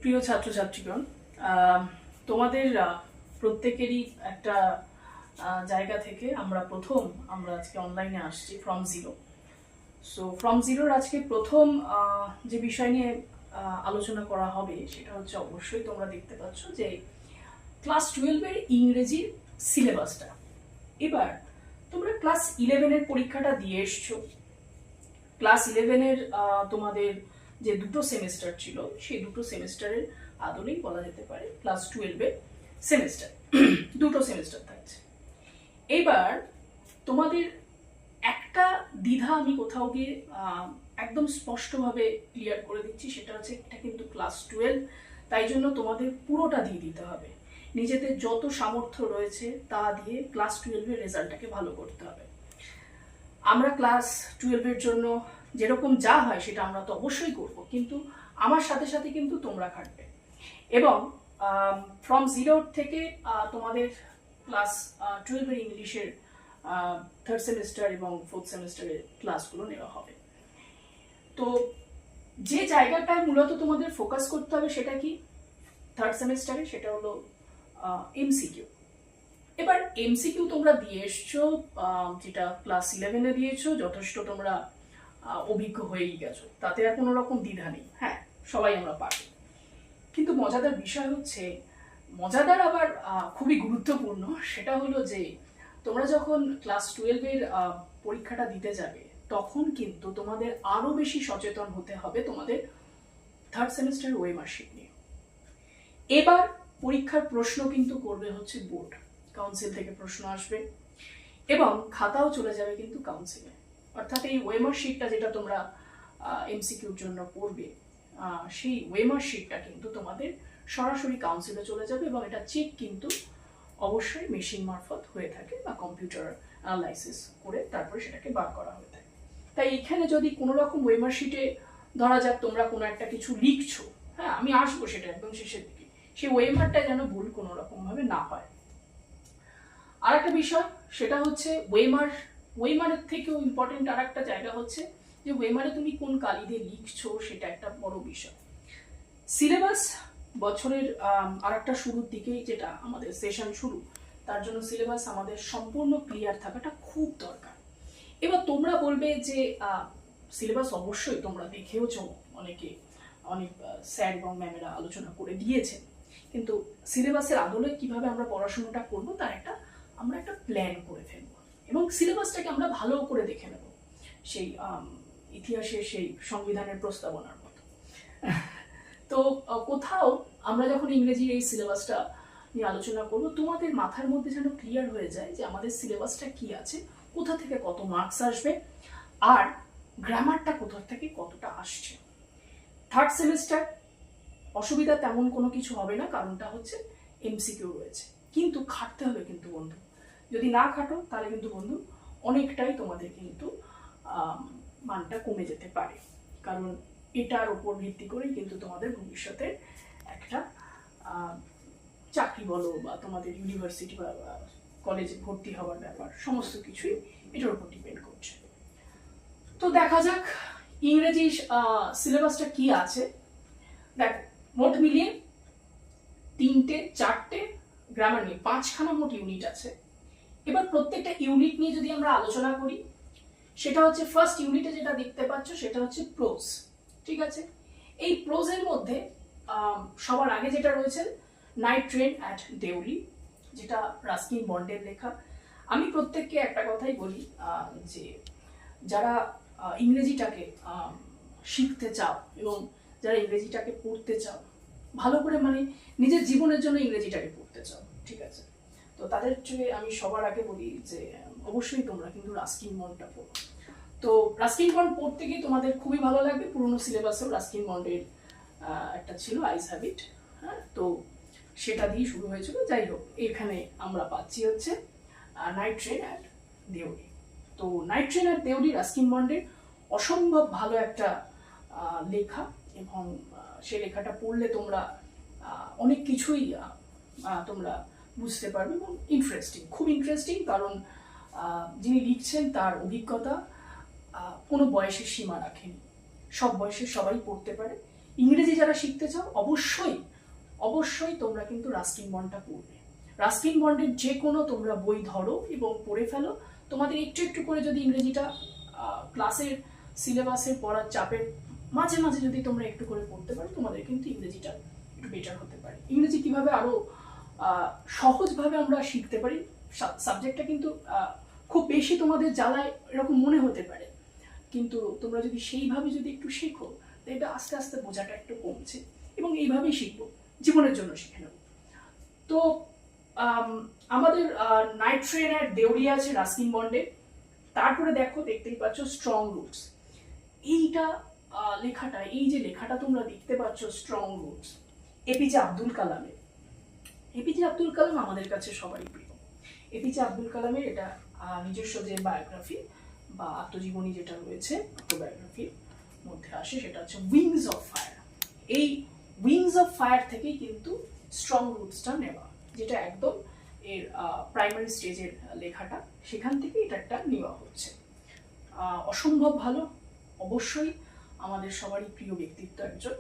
প্রিয় ছাত্রছাত্রীগণ, তোমাদের প্রত্যেকেরই একটা জায়গা থেকে আমরা আজকে অনলাইনে আসছি ফ্রম জিরো। সো ফ্রম জিরোর আজকে প্রথম যে বিষয় নিয়ে আলোচনা করা হবে সেটা হচ্ছে, অবশ্যই তোমরা দেখতে পাচ্ছ যে ক্লাস 12-এর ইংরেজির সিলেবাসটা। এবার তোমরা ক্লাস 11-এর পরীক্ষাটা দিয়ে এসছো। ক্লাস 11-এর তোমাদের যে দুটো সেমিস্টার ছিল, সেই দুটো সেমিস্টারের আদলেই বলা যেতে পারে ক্লাস 12-এর সেমিস্টার। দুটো সেমিস্টার থাকছে। এবার তোমাদের একটা দ্বিধা আমি কোথাও গিয়ে একদম স্পষ্টভাবে ক্লিয়ার করে দিচ্ছি, সেটা হচ্ছে এটা কিন্তু ক্লাস 12, তাই জন্য তোমাদের পুরোটা দিয়ে দিতে হবে। নিজেদের যত সামর্থ্য রয়েছে তা দিয়ে ক্লাস 12-এর রেজাল্টটাকে ভালো করতে হবে। আমরা ক্লাস 12-এর জন্য যেরকম যা হয় সেটা আমরা তো অবশ্যই করব, কিন্তু আমার সাথে সাথে কিন্তু তোমরা খাটবে। এবং ফ্রম জিরো থেকে তোমাদের ক্লাস 12-এর ইংলিশের থার্ড সেমিস্টার এবং ফোর্থ সেমিস্টারের ক্লাসগুলো নেওয়া হবে। তো যে জায়গাটায় মূলত তোমাদের ফোকাস করতে হবে সেটা কি থার্ড সেমিস্টারে, সেটা হলো এমসিকিউ। এবার এমসিকিউ তোমরা দিয়ে এসছো, যেটা ক্লাস 11-এ দিয়েছো, যথেষ্ট তোমরা অভিজ্ঞ হয়েই গেছো, তাতে আর কোনো রকম দ্বিধা নেই। হ্যাঁ, সবাই আমরা পারি। কিন্তু মজাদার বিষয় হচ্ছে, মজাদার আবার খুবই গুরুত্বপূর্ণ, সেটা হলো যে তোমরা যখন ক্লাস 12-এর পরীক্ষাটা দিতে যাবে, তখন কিন্তু তোমাদের আরো বেশি সচেতন হতে হবে তোমাদের থার্ড সেমিস্টার ওয়েমার্কশিট নিয়ে। এবার পরীক্ষার প্রশ্ন কিন্তু করবে হচ্ছে বোর্ড, কাউন্সিল থেকে প্রশ্ন আসবে এবং খাতাও চলে যাবে কিন্তু কাউন্সিলে। অর্থাৎ এই ওয়েমার্কশিটটা যেটা তোমরা এমসিকিউর জন্য পড়বে, সেই ওয়েমার্কশিটটা কিন্তু তোমাদের সরাসরি কাউন্সিলে চলে যাবে এবং এটা চেক কিন্তু অবশ্যই মেশিন মারফত হয়ে থাকে বা কম্পিউটার অ্যানালাইসিস করে তারপরে সেটাকে বার করা হয়ে থাকে। তাই এখানে যদি কোনো রকম ওয়েমার্কশিটে ধরা যাক তোমরা কোনো একটা কিছু লিখছো, হ্যাঁ আমি আসবো সেটা একদম শেষের দিকে, সেই ওয়েমারটা যেন ভুল কোনো রকম ভাবে না হয়। আর একটা বিষয় সেটা হচ্ছে ওয়েমারের থেকেও ইম্পর্টেন্ট আর একটা জায়গা হচ্ছে যে ওয়েমারে তুমি কোন কালি দিয়ে লিখছো, সেটা একটা বড় বিষয়। সিলেবাস বছরের আর একটা শুরুর দিকেই, যেটা আমাদের সেশন শুরু, তার জন্য সিলেবাস আমাদের সম্পূর্ণ ক্লিয়ার থাকাটা খুব দরকার। এবার তোমরা বলবে যে সিলেবাস অবশ্যই তোমরা দেখেওছো, অনেক স্যার এবং ম্যামেরা আলোচনা করে দিয়েছেন, কিন্তু সিলেবাসের আদলে কিভাবে আমরা পড়াশোনাটা করবো তার আমরা একটা প্ল্যান করে ফেলবো এবং সিলেবাসটাকে আমরা ভালো করে দেখে নেব, সেই ইতিহাসের সেই সংবিধানের প্রস্তাবনার মতো। তো কোথাও আমরা যখন ইংরেজির এই সিলেবাসটা নিয়ে আলোচনা করবো, তোমাদের মাথার মধ্যে যেন ক্লিয়ার হয়ে যায় যে আমাদের সিলেবাসটা কি আছে, কোথা থেকে কত মার্কস আসবে, আর গ্রামারটা কোথা থেকে কতটা আসছে। থার্ড সেমিস্টার অসুবিধা তেমন কোনো কিছু হবে না, কারণটা হচ্ছে এমসিকিউ রয়েছে, কিন্তু খাটতে হবে কিন্তু বন্ধু। যদি না খাটো তাহলে কিন্তু বন্ধু অনেকটাই তোমাদের কিন্তু মানটা কমে যেতে পারে, কারণ এটার উপর ভিত্তি করে কিন্তু তোমাদের ভবিষ্যতে একটা চাকরি বলো বা তোমাদের ইউনিভার্সিটি বা কলেজে ভর্তি হওয়ার ব্যাপার, সমস্ত কিছুই এটার উপর ডিপেন্ড করছে। তো দেখা যাক ইংরেজি সিলেবাসটা কি আছে। দেখ, মোট মিলিয়ে 3-4টে গ্রামার নিয়ে 5খানা মোট ইউনিট আছে। এবার প্রত্যেকটা ইউনিট নিয়ে যদি আমরা আলোচনা করি, সেটা হচ্ছে ফার্স্ট ইউনিটে যেটা দেখতে পাচ্ছ সেটা হচ্ছে প্রোজ। ঠিক আছে, এই প্রোজের মধ্যে সবার আগে যেটা রয়েছে নাইট ট্রেন অ্যাট দেউলি, যেটা রাস্কিন বন্ডের লেখা। আমি প্রত্যেককে একটা কথাই বলি, যে যারা ইংরেজিটাকে শিখতে চাও এবং যারা ইংরেজিটাকে পড়তে চাও ভালো করে, মানে নিজের জীবনের জন্য ইংরেজিটাকে পড়তে চাও, ঠিক আছে, তো তাদের জন্য আমি সবার আগে বলি যে অবশ্যই তোমরা কিন্তু রাস্কিন বন্ডটা পড়ো। তো রাস্কিন বন্ড পড়তে গিয়ে তোমাদের খুবই ভালো লাগবে। পুরোনো সিলেবাসেও রাস্কিন বন্ডের একটা ছিল আইস হ্যাবিট, হ্যাঁ, তো সেটা দিয়ে শুরু হয়েছিল। যাই হোক, এখানে আমরা পাচ্ছি হচ্ছে নাইট ট্রেন অ্যাট দেউলি। তো night train at Deoli Ruskin বন্ডের অসম্ভব ভালো একটা লেখা, এবং সে লেখাটা পড়লে তোমরা অনেক কিছুই তোমরা বুঝতে পারবে এবং ইন্টারেস্টিং, খুব ইন্টারেস্টিং, কারণ যিনি লিখছেন তার অভিজ্ঞতা কোনো বয়সের সীমা রাখেনি, সব বয়সের সবাই পড়তে পারে ইংরেজি যারা শিখতে চাও অবশ্যই অবশ্যই তোমরা কিন্তু রাস্কিন বন্ডটা পড়বে। রাস্কিন বন্ডের যে কোনো তোমরা বই ধরো এবং পড়ে ফেলো। তোমাদের একটু একটু করে যদি ইংরেজিটা ক্লাসের সিলেবাসের পড়ার চাপের মাঝে মাঝে যদি তোমরা একটু করে পড়তে পারো, তোমাদের কিন্তু ইংরেজিটা একটু বেটার হতে পারে। ইংরেজি কিভাবে আরো সহজভাবে আমরা শিখতে পারি, সাবজেক্টটা কিন্তু খুব বেশি তোমাদের জ্বালায় এরকম মনে হতে পারে, কিন্তু তোমরা যদি সেইভাবে যদি একটু শেখো দেখবে আস্তে আস্তে বোঝাটা একটু কমছে, এবং এইভাবেই শিখবো, জীবনের জন্য শিখে নেব। তো আমাদের নাইট ট্রেনের দেউরিয়া আছে রাস্কিন বন্ডে। তারপরে দেখো, দেখতেই পাচ্ছ স্ট্রং রুটস। এইটা লেখাটা, এই যে লেখাটা তোমরা দেখতে পাচ্ছ স্ট্রং রুটস, এপিজে আব্দুল কালামের। এপিজে আব্দুল কালাম আমাদের কাছে সবারই প্রিয়। এপিজে আব্দুল কালামের এটা নিজস্ব যে বায়োগ্রাফি বা আত্মজীবনী যেটা রয়েছে, অটোবায়োগ্রাফির মধ্যে আসে, সেটা হচ্ছে উইংস অফ ফায়ার। এই উইংস অফ ফায়ার থেকেই কিন্তু স্ট্রং রুটসটা নেওয়া, যেটা একদম এর প্রাইমারি স্টেজের লেখাটা, সেখান থেকে এটা একটা নেওয়া হচ্ছে। অসম্ভব ভালো, অবশ্যই আমাদের সবারই প্রিয় ব্যক্তিত্ব একজন,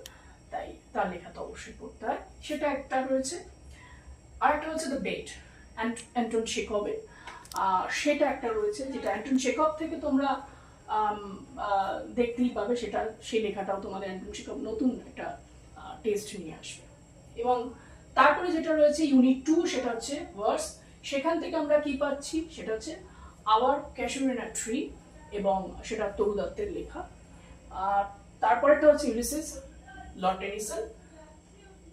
তাই তার লেখা তো অবশ্যই পড়তে হয়। সেটা একটা রয়েছে। আর একটা হচ্ছে দ্য বেড, অ্যান্টন চেখভের। সেটা একটা রয়েছে, যেটা অ্যান্টন চেখভ থেকে তোমরা দেখতেই পাবে, সেটা সেই লেখাটাও তোমাদের অ্যান্টন চেখভ নতুন একটা টেস্ট নিয়ে আসবে। এবং তারপরে যেটা রয়েছে ইউনিট 2, সেটা হচ্ছে ভার্স। সেখান থেকে আমরা কি পাচ্ছি, সেটা হচ্ছে আওয়ার ক্যাশুরিনা ট্রি, এবং সেটা তরু দত্তের লেখা। আর তারপরেটা হচ্ছে ইউলিসিস, লর্ড টেনিসন।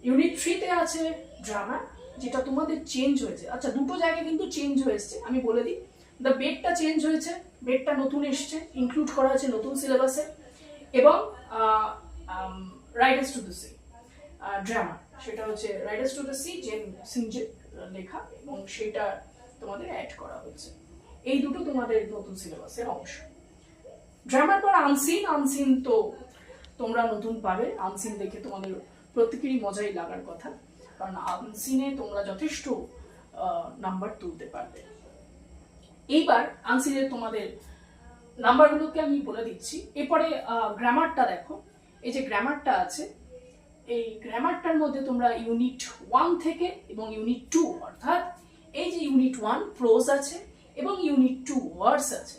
ইউনিট 3-তে আছে ড্রামা, যেটা তোমাদের চেঞ্জ হয়েছে। আচ্ছা, দুটো জায়গায় কিন্তু চেঞ্জ হয়েছে, আমি বলে দিই। দ্য বেডটা চেঞ্জ হয়েছে, বেডটা নতুন এসছে, ইনক্লুড করা হয়েছে নতুন সিলেবাসে। এবং riders to the sea drama, সেটা হচ্ছে রাইডার্স টু দ্য সি, জেন সিনজের লেখা, এবং সেটা তোমাদের অ্যাড করা হয়েছে। এই দুটো তোমাদের নতুন সিলেবাসের অংশ। ড্রামার পর আনসিন। আনসিন তো তোমরা নতুন পাবে। আনসিন দেখে তোমাদের প্রত্যেকেরই মজাই লাগার কথা, কারণ আনসিনে তোমরা যথেষ্ট নাম্বার তুলতে পারবে। এইবার আনসিনের তোমাদের নাম্বারগুলোকে আমি বলে দিচ্ছি। এরপরে গ্রামারটা দেখো, এই যে গ্রামারটা আছে, এই গ্রামারটার মধ্যে তোমরা ইউনিট 1 থেকে এবং ইউনিট 2, অর্থাৎ এই যে ইউনিট 1 প্রোজ আছে এবং ইউনিট 2 ওয়ার্ডস আছে,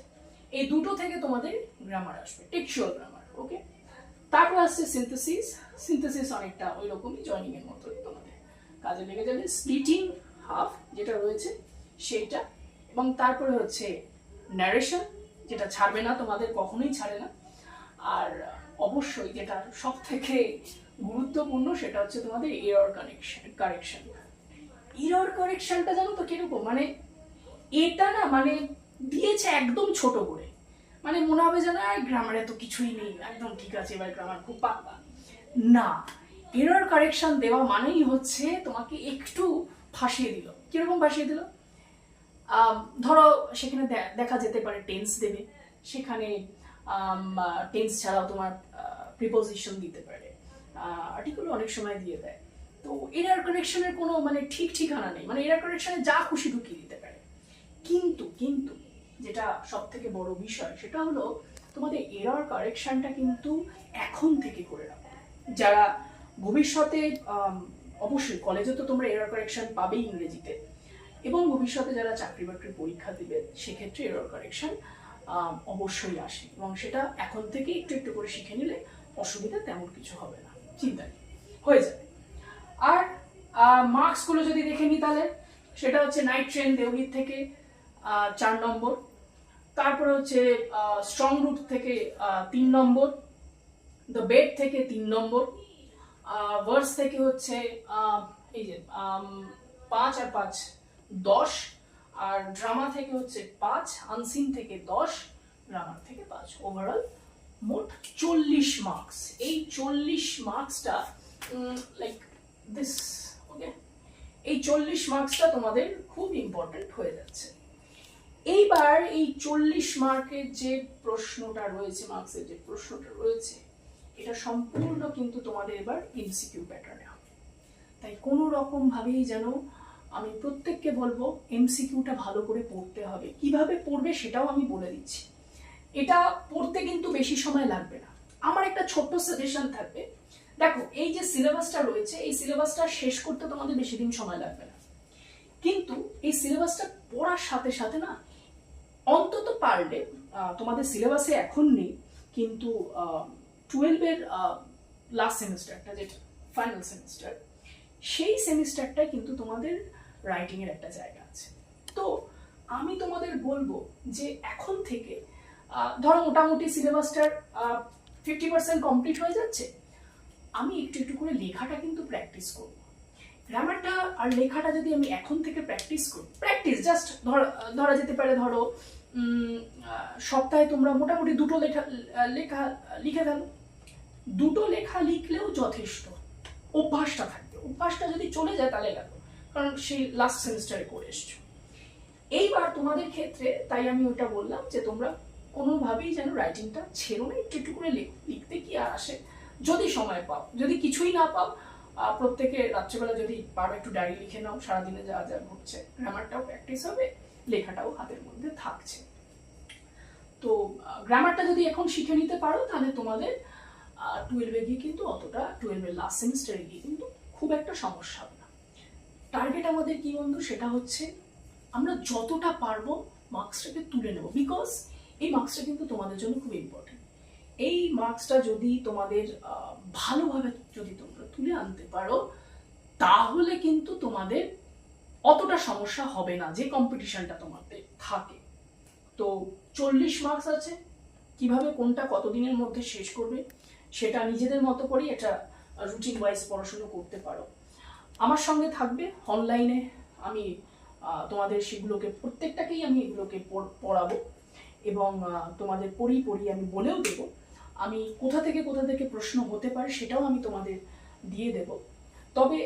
এই দুটো থেকে তোমাদের গ্রামার আসবে, টেক্সচুয়াল গ্রামার। ওকে, তারপর আসছে সিনথেসিস। সিনথেসিস অনেকটা ওই রকমই, জয়নিং এর মতোই তোমাদের কাজে লেগে যাবে। স্প্লিটিং হাফ যেটা রয়েছে সেইটা, এবং তারপরে হচ্ছে ন্যারেশন, যেটা ছাড়বে না তোমাদের, কখনোই ছাড়ে না। আর অবশ্যই যেটা সব থেকে গুরুত্বপূর্ণ, সেটা হচ্ছে তোমাদের এরর কারেকশন। এরর কারেকশনটা জানো তো কিরকম, মানে এটা না মানে দিয়েছে একদম ছোট করে, মানে মনে হবে যেন গ্রামারে তো কিছুই নেই, একদম ঠিক আছে, এবার গ্রামার খুব পাকা না। এরর কারেকশন দেওয়া মানেই হচ্ছে তোমাকে একটু ফাঁসিয়ে দিল। কিরকম ফাঁসিয়ে দিল, ধরো সেখানে দেখা যেতে পারে টেন্স দেবে, সেখানে টেন্স ছাড়াও তোমার প্রিপোজিশন দিতে পারে, আর্টিকেল অনেক সময় দিয়ে দেয়। তো এরর কারেকশনের কোনো মানে ঠিক ঠিকানা নেই, মানে এরর কারেকশনে যা খুশি ঢুকিয়ে দিতে পারে। কিন্তু কিন্তু যেটা সব থেকে বড় বিষয়, সেটা হলো তোমাদের এরর কারেকশনটা কিন্তু এখন থেকে করে রাখো। যারা ভবিষ্যতে, অবশ্যই কলেজে তো তোমরা এরর কারেকশন পাবেই ইংরেজিতে, এবং ভবিষ্যতে যারা চাকরি বাকরির পরীক্ষা দিবে সেক্ষেত্রে এরর কারেকশন অবশ্যই আসে, এবং সেটা এখন থেকে একটু একটু করে শিখে নিলে অসুবিধা তেমন কিছু হবে না, চিন্তা নেই, হয়ে যাবে। আর মার্কসগুলো যদি দেখে নিই তাহলে সেটা হচ্ছে নাইট ট্রেন দেউলির থেকে 4 নম্বর, তারপরে হচ্ছে স্ট্রং রুট থেকে 3 নম্বর, দ্য বেড থেকে 3 নম্বর, ভার্স থেকে হচ্ছে এই যে 5 আর 5 10, আর ড্রামা থেকে হচ্ছে 5, আনসিন থেকে 10, গ্রামার থেকে 5, ওভারঅল মোট 40 মার্কস। এই 40 মার্কসটা লাইক দিস, ওকে, এই 40 মার্কসটা তোমাদের খুব ইম্পর্টেন্ট হয়ে যাচ্ছে। এইবার এই 40 মার্কের যে প্রশ্নটা রয়েছে, মার্কসের যে প্রশ্নটা রয়েছে, এটা সম্পূর্ণ কিন্তু তোমাদের এবার এমসিকিউ প্যাটার্নে হবে। তাই কোনো রকম ভাবেই যেন আমি প্রত্যেককে বলবো এমসিকিউটা ভালো করে পড়তে হবে। কিভাবে পড়বে সেটাও আমি বলে দিচ্ছি। এটা পড়তে কিন্তু বেশি সময় লাগবে না। আমার একটা ছোট্ট সাজেশন থাকবে দেখো এই যে সিলেবাসটা রয়েছে, এই সিলেবাসটা শেষ করতে তোমাদের বেশি দিন সময় লাগবে না, কিন্তু এই সিলেবাসটা পড়ার সাথে সাথে না অন্তত পারলে তোমাদের সিলেবাসে এখন নেই, কিন্তু 12-এর লাস্ট সেমিস্টারটা, যেটা ফাইনাল সেমিস্টার, সেই সেমিস্টারটায় কিন্তু তোমাদের রাইটিংয়ের একটা জায়গা আছে। তো আমি তোমাদের বলবো যে এখন থেকে ধরো মোটামুটি সিলেবাসটার 50% কমপ্লিট হয়ে যাচ্ছে, আমি একটু একটু করে লেখাটা কিন্তু প্র্যাকটিস করব। গ্রামারটা আর লেখাটা যদি আমি এখন থেকে প্র্যাকটিস করি, প্র্যাকটিস জাস্ট ধরা যেতে পারে, ধরো সপ্তাহে তোমরা মোটামুটি 2টো লেখা লিখে ফেলো। 2টো লেখা লিখলেও যথেষ্ট, অভ্যাসটা থাকবে। অভ্যাসটা যদি চলে যায় তাহলে গেল, কারণ সেই লাস্ট সেমিস্টারে করে এসছো। এইবার তোমাদের ক্ষেত্রে তাই আমি ওটা বললাম যে তোমরা কোনোভাবেই যেন রাইটিংটা ছেড়ো না, একটু একটু করে লিখতে কি আর আসে, যদি সময় পাও। যদি কিছুই না পাও, প্রত্যেকে রাত্রেবেলা যদি পারো একটু ডায়েরি লিখে নাও, সারাদিনে যা যা ঘটছে, গ্রামারটাও প্র্যাকটিস হবে, লেখাটাও হাতের মধ্যে থাকছে। তো গ্রামারটা যদি এখন শিখে নিতে পারো, তাহলে তোমাদের 12-এ গিয়ে কিন্তু অতটা, 12-এর লাস্ট সেমিস্টারে গিয়ে কিন্তু খুব একটা সমস্যা হবে না। টার্গেট আমাদের কি বন্ধু, সেটা হচ্ছে আমরা যতটা পারবো মার্কসটাকে তুলে নেব, বিকজ এই মার্কসটা কিন্তু তোমাদের জন্য খুব ইম্পর্টেন্ট। এই মার্কসটা যদি তোমাদের ভালোভাবে যদি তোমরা তুলে আনতে পারো, তাহলে কিন্তু তোমাদের অতটা সমস্যা হবে না যে কম্পিটিশনটা তোমাদের থাকে। তো 40 মার্কস আছে, কিভাবে কোনটা কতদিনের মধ্যে শেষ করবে সেটা নিজেদের মতো করে এটা রুটিন ওয়াইজ পড়াশুনো করতে পারো। আমার সঙ্গে থাকবে অনলাইনে, আমি তোমাদের সেগুলোকে প্রত্যেকটাকেই আমি এগুলোকে পড়াবো, এবং তোমাদের পড়িয়ে আমি বলেও দেবো আমি কোথা থেকে প্রশ্ন হতে পারে, সেটাও আমি তোমাদের দিয়ে দেব। তবে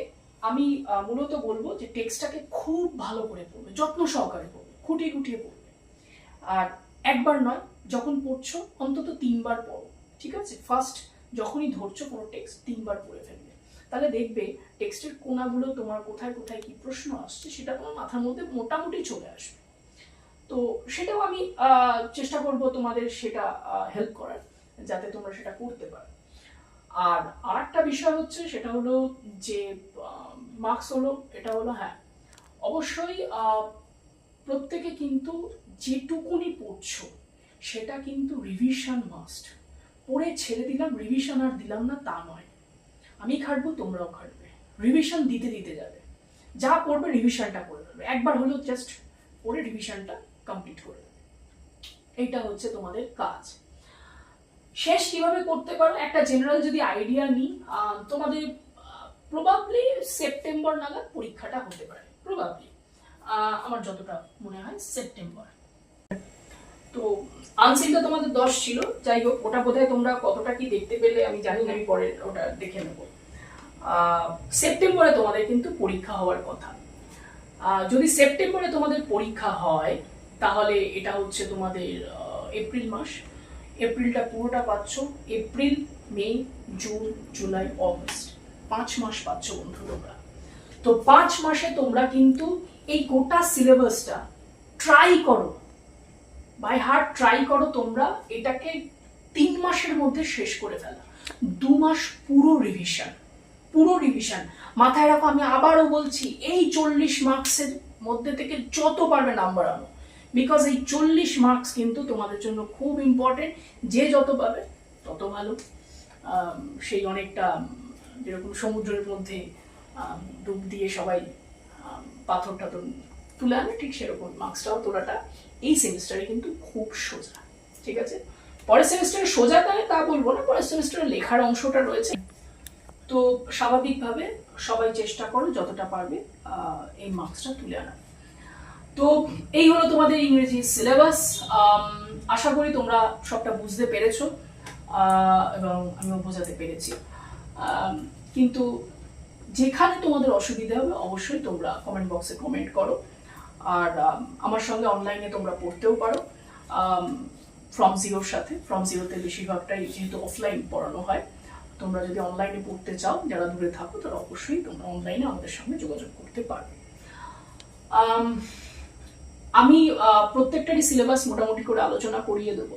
আমি মূলত বলবো যে টেক্সটটাকে খুব ভালো করে পড়বে, যত্ন সহকারে পড়বে, খুঁটিয়ে পড়বে। আর একবার নয়, যখন পড়ছো অন্তত 3বার পড়ো, ঠিক আছে? ফার্স্ট যখনই ধরছো কোনো টেক্সট 3বার পড়ে ফেলবে, তাহলে দেখবে টেক্সটের কোনাগুলো তোমার কোথায় কি প্রশ্ন আসছে সেটা তোমার মাথার মধ্যে মোটামুটি চলে আসবে। তো সেটাও আমি চেষ্টা করব তোমাদের সেটা হেল্প করার, যাতে তোমরা সেটা করতে পারো। আর আরেকটা বিষয় হচ্ছে, সেটা হলো যে মার্কস হলো, এটা হলো, হ্যাঁ অবশ্যই প্রত্যেকে কিন্তু যেটুকুনি পড়ছো সেটা কিন্তু রিভিশন মাস্ট। পড়ে ছেড়ে দিলাম, রিভিশন আর দিলাম না তা নয়। আমি খাটবো, তোমরাও খাটবে, রিভিশন দিতে যাবে, যা পড়বে রিভিশনটা করে দেবে, একবার হলেও জাস্ট পড়ে রিভিশনটা কমপ্লিট করে দেবে। এইটা হচ্ছে তোমাদের কাজ। শেষ কিভাবে করতে পারো একটা জেনারেল যদি আইডিয়া নিই, তোমাদের প্রবাবলি সেপ্টেম্বর নাগাদ পরীক্ষাটা হতে পারে, প্রবাবলি আমার যতটা মনে হয় সেপ্টেম্বর। তো আনসিনটা তোমাদের 10 ছিল, যাই হোক ওটা বোধহয় তোমরা কতটা কি দেখতে পেলে আমি জানি না, আমি পরে ওটা দেখে নেব। সেপ্টেম্বরে তোমাদের কিন্তু পরীক্ষা হওয়ার কথা। যদি সেপ্টেম্বরে তোমাদের পরীক্ষা হয়, তাহলে এটা হচ্ছে তোমাদের এপ্রিল মাস। এপ্রিলটা পুরোটা পাচ্ছ, এপ্রিল, মে, জুন, জুলাই, অগস্ট, 5 মাস পাচ্ছ বন্ধু তোমরা। তো 5 মাসে তোমরা কিন্তু এই গোটা সিলেবাসটা ট্রাই করো, বাই হার্ট ট্রাই করো, তোমরা এটাকে 3 মাসের মধ্যে শেষ করে ফেলা। 2 মাস পুরো রিভিশন মাথায় রাখো। আমি আবারও বলছি, এই 40 মার্কসের মধ্যে থেকে যত পারবে নাম্বার আনো, বিকজ এই 40 মার্কস কিন্তু তোমাদের জন্য খুব ইম্পর্টেন্ট। যে যত পাবে তত ভালো। সেই অনেকটা যেরকম সমুদ্রের মধ্যে ডুব দিয়ে সবাই পাথরটা তো তুলে আনে, ঠিক সেরকম মার্কসটাও তোলাটা এই সেমিস্টারে কিন্তু খুব সোজা, ঠিক আছে? পরের সেমিস্টারে সোজা তা বলবো না, পরের সেমিস্টারে লেখার অংশটা রয়েছে। তো স্বাভাবিকভাবে সবাই চেষ্টা করো যতটা পারবে এই মার্কসটা তুলে আনার। তো এই হলো তোমাদের ইংরেজি সিলেবাস। আশা করি তোমরা সবটা বুঝতে পেরেছো, এবং আমিও বোঝাতে পেরেছি। কিন্তু যেখানে তোমাদের অসুবিধা হবে অবশ্যই তোমরা কমেন্ট বক্সে কমেন্ট করো। আর আমার সঙ্গে অনলাইনে তোমরা পড়তেও পারো ফ্রম জিরোর সাথে। ফ্রম জিরোতে বেশিরভাগটাই যেহেতু অফলাইন পড়ানো হয়, তোমরা যদি অনলাইনে পড়তে চাও, যারা দূরে থাকো, তারা অবশ্যই তোমরা অনলাইনে আমাদের সঙ্গে যোগাযোগ করতে পারবে। আমি প্রত্যেকটারই সিলেবাস মোটামুটি করে আলোচনা করিয়ে দেবো।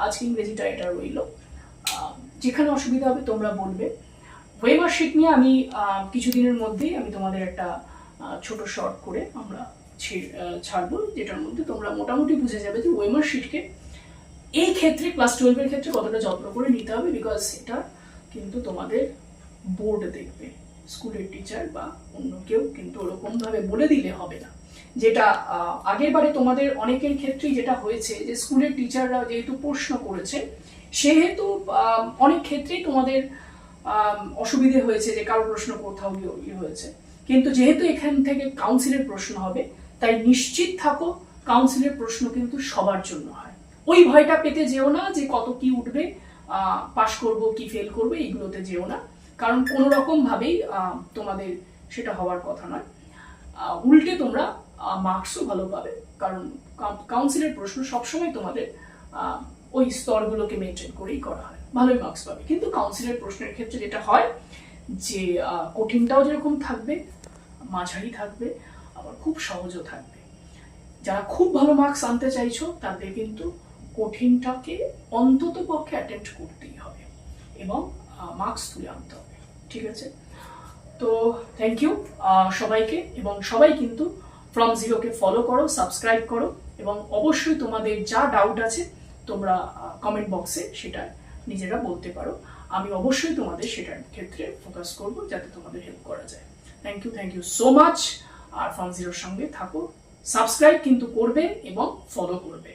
আজকে ইংরেজিটা এটা রইল, যেখানে অসুবিধা হবে তোমরা বলবে। ওয়েমার শিট নিয়ে আমি কিছুদিনের মধ্যেই আমি তোমাদের একটা ছোট শর্ট করে আমরা ছাড়বো, যেটার মধ্যে তোমরা মোটামুটি বুঝে যাবে যে ওয়েমার শিটকে এই ক্ষেত্রে ক্লাস 12-এর ক্ষেত্রে কতটা যত্ন করে নিতে হবে, বিকজ এটা কিন্তু তোমাদের বোর্ড দেখবে, স্কুলের টিচার বা অন্য কেউ কিন্তু ওরকমভাবে বলে দিলে হবে না। যেটা আগের বারে তোমাদের অনেকের ক্ষেত্রেই যেটা হয়েছে যে স্কুলের টিচাররা যেহেতু প্রশ্ন করেছে সেহেতু অনেক ক্ষেত্রেই তোমাদের অসুবিধে হয়েছে যে কারো প্রশ্ন কোথাও ইয়ে হয়েছে, কিন্তু যেহেতু এখান থেকে কাউন্সিলের প্রশ্ন হবে তাই নিশ্চিত থাকো কাউন্সিলের প্রশ্ন কিন্তু সবার জন্য হয়। ওই ভয়টা পেতে যেও না যে কত কি উঠবে, পাশ করব কি ফেল করবে, এইগুলোতে যেও না, কারণ কোনো রকম ভাবেই তোমাদের সেটা হওয়ার কথা নয়। উল্টে তোমরা মার্কসও ভালো পাবে, কারণ কাউন্সিলের প্রশ্ন সবসময় তোমাদের ওই স্তরগুলোকে মেনটেন করেই করা হয়, ভালোই মার্কস পাবে। কিন্তু কাউন্সিলের প্রশ্নের ক্ষেত্রে যেটা হয় যে কঠিনটাও যেরকম থাকবে, মাঝারি থাকবে, আবার খুব সহজও থাকবে। যারা খুব ভালো মার্কস আনতে চাইছো তাদের কিন্তু কঠিনটাকে অন্তত পক্ষে অ্যাটেম্প্ট করতেই হবে এবং মার্কস তুলে আনতে হবে, ঠিক আছে? তো থ্যাংক ইউ সবাইকে, এবং সবাই কিন্তু ফ্রম জিরোকে ফলো করো, সাবস্ক্রাইব করো, এবং অবশ্যই তোমাদের যা ডাউট আছে তোমরা কমেন্ট বক্সে সেটা নিজেরা বলতে পারো। আমি অবশ্যই তোমাদের সেটার ক্ষেত্রে ফোকাস করব যাতে তোমাদের হেল্প করা যায়। Thank you so much. আর ফ্রম জিরোর সঙ্গে থাকো, সাবস্ক্রাইব কিন্তু করবে এবং ফলো করবে।